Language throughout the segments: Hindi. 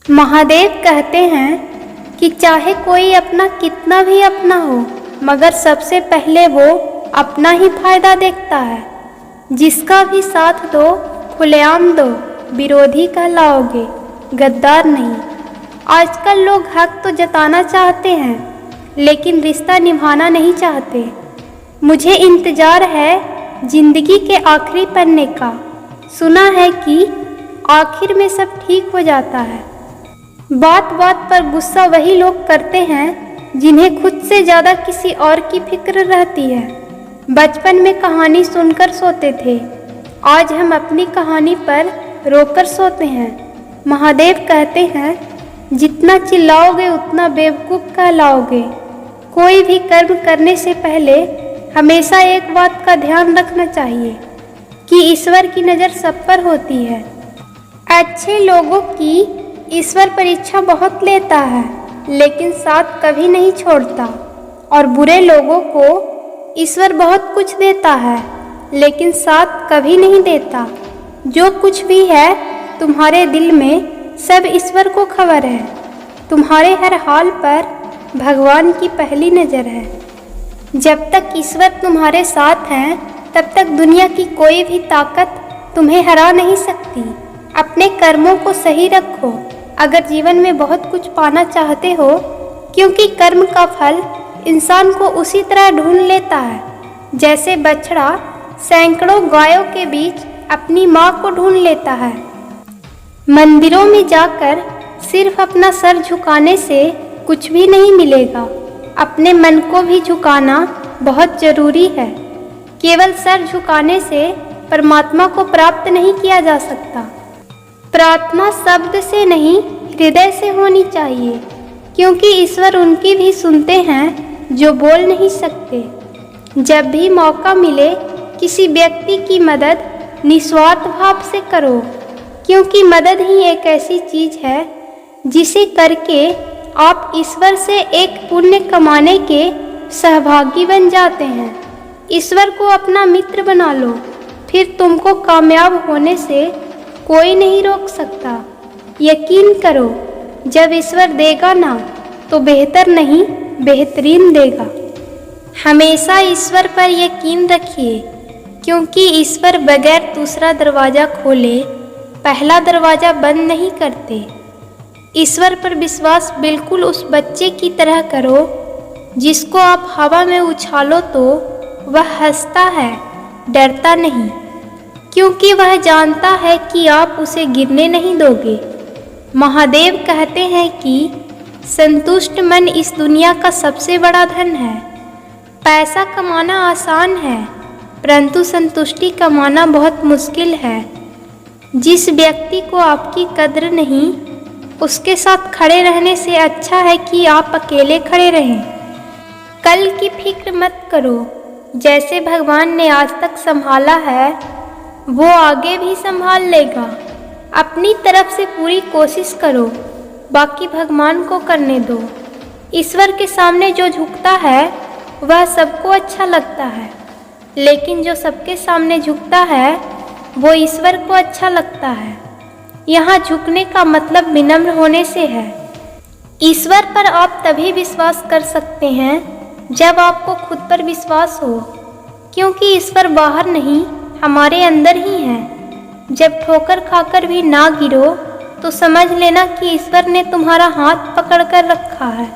महादेव कहते हैं कि चाहे कोई अपना कितना भी अपना हो, मगर सबसे पहले वो अपना ही फायदा देखता है। जिसका भी साथ दो खुलेआम दो, विरोधी कहलाओगे, गद्दार नहीं। आजकल लोग हक तो जताना चाहते हैं, लेकिन रिश्ता निभाना नहीं चाहते। मुझे इंतज़ार है जिंदगी के आखिरी पन्ने का। सुना है कि आखिर में सब ठीक हो जाता है। बात बात पर गुस्सा वही लोग करते हैं जिन्हें खुद से ज़्यादा किसी और की फिक्र रहती है। बचपन में कहानी सुनकर सोते थे, आज हम अपनी कहानी पर रोकर सोते हैं। महादेव कहते हैं, जितना चिल्लाओगे उतना बेवकूफ़ कहलाओगे। कोई भी कर्म करने से पहले हमेशा एक बात का ध्यान रखना चाहिए कि ईश्वर की नज़र सब पर होती है। अच्छे लोगों की ईश्वर परीक्षा बहुत लेता है, लेकिन साथ कभी नहीं छोड़ता। और बुरे लोगों को ईश्वर बहुत कुछ देता है, लेकिन साथ कभी नहीं देता। जो कुछ भी है तुम्हारे दिल में, सब ईश्वर को खबर है। तुम्हारे हर हाल पर भगवान की पहली नज़र है। जब तक ईश्वर तुम्हारे साथ हैं, तब तक दुनिया की कोई भी ताकत तुम्हें हरा नहीं सकती। अपने कर्मों को सही रखो अगर जीवन में बहुत कुछ पाना चाहते हो, क्योंकि कर्म का फल इंसान को उसी तरह ढूंढ लेता है जैसे बछड़ा सैकड़ों गायों के बीच अपनी माँ को ढूंढ लेता है। मंदिरों में जाकर सिर्फ अपना सर झुकाने से कुछ भी नहीं मिलेगा। अपने मन को भी झुकाना बहुत ज़रूरी है। केवल सर झुकाने से परमात्मा को प्राप्त नहीं किया जा सकता। प्रार्थना शब्द से नहीं, हृदय से होनी चाहिए, क्योंकि ईश्वर उनकी भी सुनते हैं जो बोल नहीं सकते। जब भी मौका मिले किसी व्यक्ति की मदद निस्वार्थ भाव से करो, क्योंकि मदद ही एक ऐसी चीज़ है जिसे करके आप ईश्वर से एक पुण्य कमाने के सहभागी बन जाते हैं। ईश्वर को अपना मित्र बना लो, फिर तुमको कामयाब होने से कोई नहीं रोक सकता। यकीन करो, जब ईश्वर देगा ना तो बेहतर नहीं बेहतरीन देगा। हमेशा ईश्वर पर यकीन रखिए, क्योंकि ईश्वर बगैर दूसरा दरवाज़ा खोले पहला दरवाज़ा बंद नहीं करते। ईश्वर पर विश्वास बिल्कुल उस बच्चे की तरह करो जिसको आप हवा में उछालो तो वह हंसता है, डरता नहीं, क्योंकि वह जानता है कि आप उसे गिरने नहीं दोगे। महादेव कहते हैं कि संतुष्ट मन इस दुनिया का सबसे बड़ा धन है। पैसा कमाना आसान है, परंतु संतुष्टि कमाना बहुत मुश्किल है। जिस व्यक्ति को आपकी कद्र नहीं, उसके साथ खड़े रहने से अच्छा है कि आप अकेले खड़े रहें। कल की फिक्र मत करो, जैसे भगवान ने आज तक संभाला है वो आगे भी संभाल लेगा। अपनी तरफ से पूरी कोशिश करो, बाकी भगवान को करने दो। ईश्वर के सामने जो झुकता है वह सबको अच्छा लगता है, लेकिन जो सबके सामने झुकता है वो ईश्वर को अच्छा लगता है। यहाँ झुकने का मतलब विनम्र होने से है। ईश्वर पर आप तभी विश्वास कर सकते हैं जब आपको खुद पर विश्वास हो, क्योंकि ईश्वर बाहर नहीं हमारे अंदर ही है। जब ठोकर खाकर भी ना गिरो तो समझ लेना कि ईश्वर ने तुम्हारा हाथ पकड़ कर रखा है।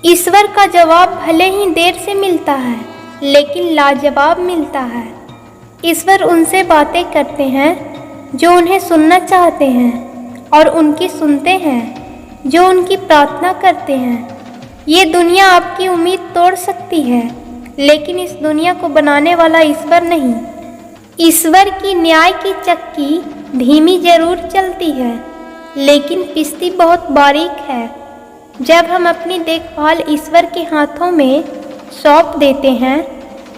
ईश्वर का जवाब भले ही देर से मिलता है, लेकिन लाजवाब मिलता है। ईश्वर उनसे बातें करते हैं जो उन्हें सुनना चाहते हैं, और उनकी सुनते हैं जो उनकी प्रार्थना करते हैं। ये दुनिया आपकी उम्मीद तोड़ सकती है, लेकिन इस दुनिया को बनाने वाला ईश्वर नहीं। ईश्वर की न्याय की चक्की धीमी जरूर चलती है, लेकिन पिसती बहुत बारीक है। जब हम अपनी देखभाल ईश्वर के हाथों में सौंप देते हैं,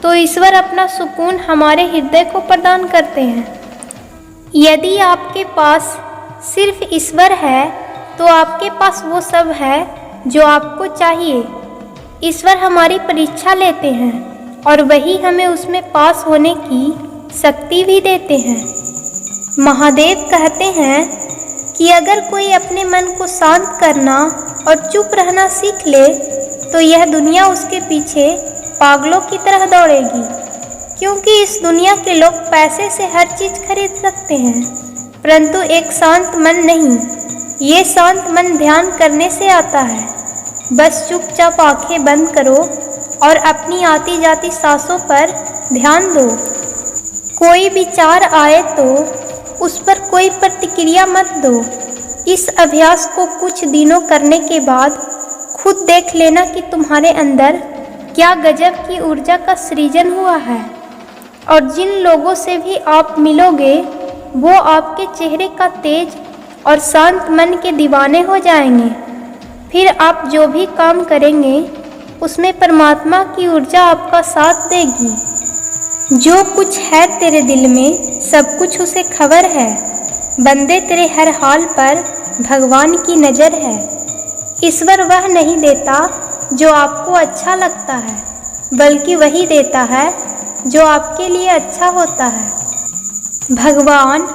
तो ईश्वर अपना सुकून हमारे हृदय को प्रदान करते हैं। यदि आपके पास सिर्फ ईश्वर है, तो आपके पास वो सब है जो आपको चाहिए। ईश्वर हमारी परीक्षा लेते हैं, और वही हमें उसमें पास होने की शक्ति भी देते हैं। महादेव कहते हैं कि अगर कोई अपने मन को शांत करना और चुप रहना सीख ले तो यह दुनिया उसके पीछे पागलों की तरह दौड़ेगी, क्योंकि इस दुनिया के लोग पैसे से हर चीज़ खरीद सकते हैं, परंतु एक शांत मन नहीं। ये शांत मन ध्यान करने से आता है। बस चुपचाप आंखें बंद करो और अपनी आती जाती सांसों पर ध्यान दो। कोई विचार आए तो उस पर कोई प्रतिक्रिया मत दो। इस अभ्यास को कुछ दिनों करने के बाद खुद देख लेना कि तुम्हारे अंदर क्या गजब की ऊर्जा का सृजन हुआ है, और जिन लोगों से भी आप मिलोगे वो आपके चेहरे का तेज और शांत मन के दीवाने हो जाएंगे। फिर आप जो भी काम करेंगे उसमें परमात्मा की ऊर्जा आपका साथ देगी। जो कुछ है तेरे दिल में सब कुछ उसे खबर है। बंदे तेरे हर हाल पर भगवान की नज़र है। ईश्वर वह नहीं देता जो आपको अच्छा लगता है, बल्कि वही देता है जो आपके लिए अच्छा होता है। भगवान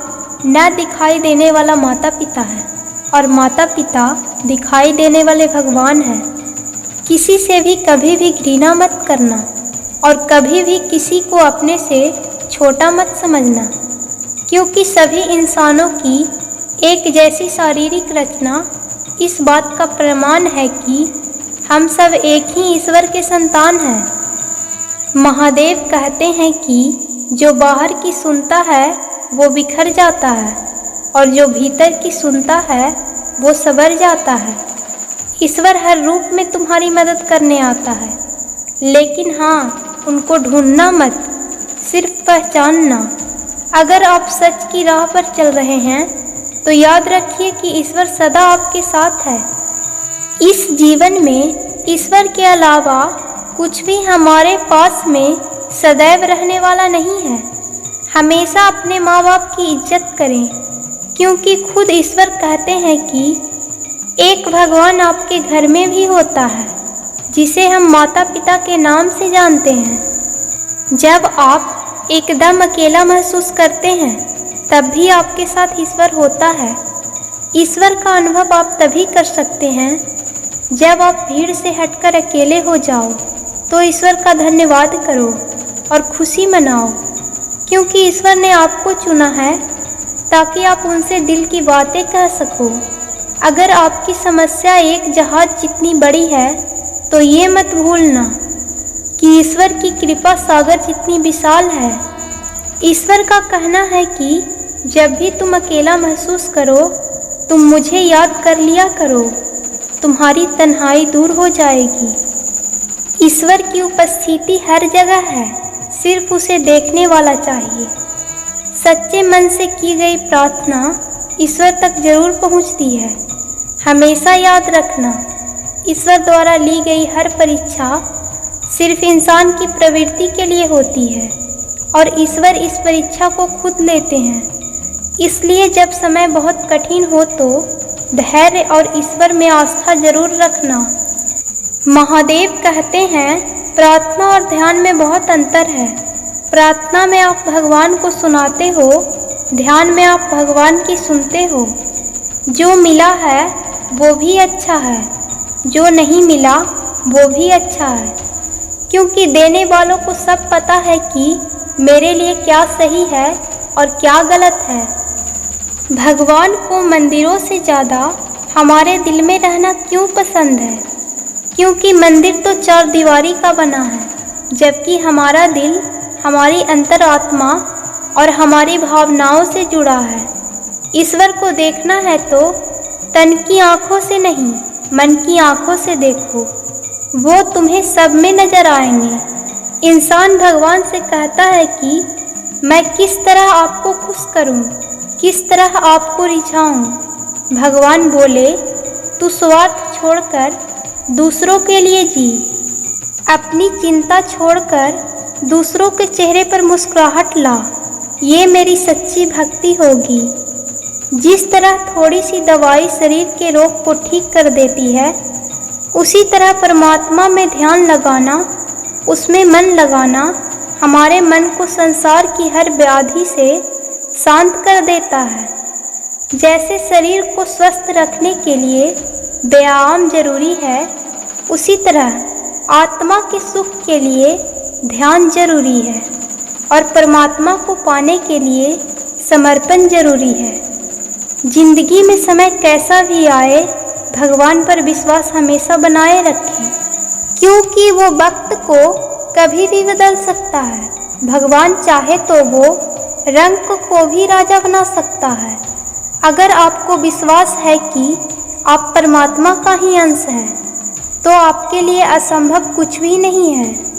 न दिखाई देने वाला माता पिता है और माता पिता दिखाई देने वाले भगवान हैं। किसी से भी कभी भी घृणा मत करना और कभी भी किसी को अपने से छोटा मत समझना, क्योंकि सभी इंसानों की एक जैसी शारीरिक रचना इस बात का प्रमाण है कि हम सब एक ही ईश्वर के संतान हैं। महादेव कहते हैं कि जो बाहर की सुनता है वो बिखर जाता है और जो भीतर की सुनता है वो संवर जाता है। ईश्वर हर रूप में तुम्हारी मदद करने आता है, लेकिन हाँ, उनको ढूंढना मत, सिर्फ पहचानना। अगर आप सच की राह पर चल रहे हैं तो याद रखिए कि ईश्वर सदा आपके साथ है। इस जीवन में ईश्वर के अलावा कुछ भी हमारे पास में सदैव रहने वाला नहीं है। हमेशा अपने माँ बाप की इज्जत करें, क्योंकि खुद ईश्वर कहते हैं कि एक भगवान आपके घर में भी होता है, जिसे हम माता पिता के नाम से जानते हैं। जब आप एकदम अकेला महसूस करते हैं तब भी आपके साथ ईश्वर होता है। ईश्वर का अनुभव आप तभी कर सकते हैं जब आप भीड़ से हटकर अकेले हो जाओ। तो ईश्वर का धन्यवाद करो और खुशी मनाओ, क्योंकि ईश्वर ने आपको चुना है ताकि आप उनसे दिल की बातें कह सको। अगर आपकी समस्या एक जहाज जितनी बड़ी है तो ये मत भूलना कि ईश्वर की कृपा सागर जितनी विशाल है। ईश्वर का कहना है कि जब भी तुम अकेला महसूस करो तुम मुझे याद कर लिया करो, तुम्हारी तन्हाई दूर हो जाएगी। ईश्वर की उपस्थिति हर जगह है, सिर्फ उसे देखने वाला चाहिए। सच्चे मन से की गई प्रार्थना ईश्वर तक जरूर पहुंचती है। हमेशा याद रखना, ईश्वर द्वारा ली गई हर परीक्षा सिर्फ इंसान की प्रवृत्ति के लिए होती है और ईश्वर इस परीक्षा को खुद लेते हैं। इसलिए जब समय बहुत कठिन हो तो धैर्य और ईश्वर में आस्था जरूर रखना। महादेव कहते हैं प्रार्थना और ध्यान में बहुत अंतर है। प्रार्थना में आप भगवान को सुनाते हो, ध्यान में आप भगवान की सुनते हो। जो मिला है वो भी अच्छा है, जो नहीं मिला वो भी अच्छा है, क्योंकि देने वालों को सब पता है कि मेरे लिए क्या सही है और क्या गलत है। भगवान को मंदिरों से ज़्यादा हमारे दिल में रहना क्यों पसंद है? क्योंकि मंदिर तो चार दीवारी का बना है, जबकि हमारा दिल हमारी अंतरात्मा और हमारी भावनाओं से जुड़ा है। ईश्वर को देखना है तो तन की आँखों से नहीं, मन की आँखों से देखो, वो तुम्हें सब में नजर आएंगे। इंसान भगवान से कहता है कि मैं किस तरह आपको खुश करूं, किस तरह आपको रिझाऊं। भगवान बोले, तू स्वार्थ छोड़कर दूसरों के लिए जी, अपनी चिंता छोड़कर दूसरों के चेहरे पर मुस्कुराहट ला। ये मेरी सच्ची भक्ति होगी। जिस तरह थोड़ी सी दवाई शरीर के रोग को ठीक कर देती है, उसी तरह परमात्मा में ध्यान लगाना, उसमें मन लगाना हमारे मन को संसार की हर व्याधि से शांत कर देता है। जैसे शरीर को स्वस्थ रखने के लिए व्यायाम जरूरी है, उसी तरह आत्मा के सुख के लिए ध्यान जरूरी है और परमात्मा को पाने के लिए समर्पण जरूरी है। जिंदगी में समय कैसा भी आए, भगवान पर विश्वास हमेशा बनाए रखें, क्योंकि वो वक्त को कभी भी बदल सकता है। भगवान चाहे तो वो रंग को भी राजा बना सकता है। अगर आपको विश्वास है कि आप परमात्मा का ही अंश हैं, तो आपके लिए असंभव कुछ भी नहीं है।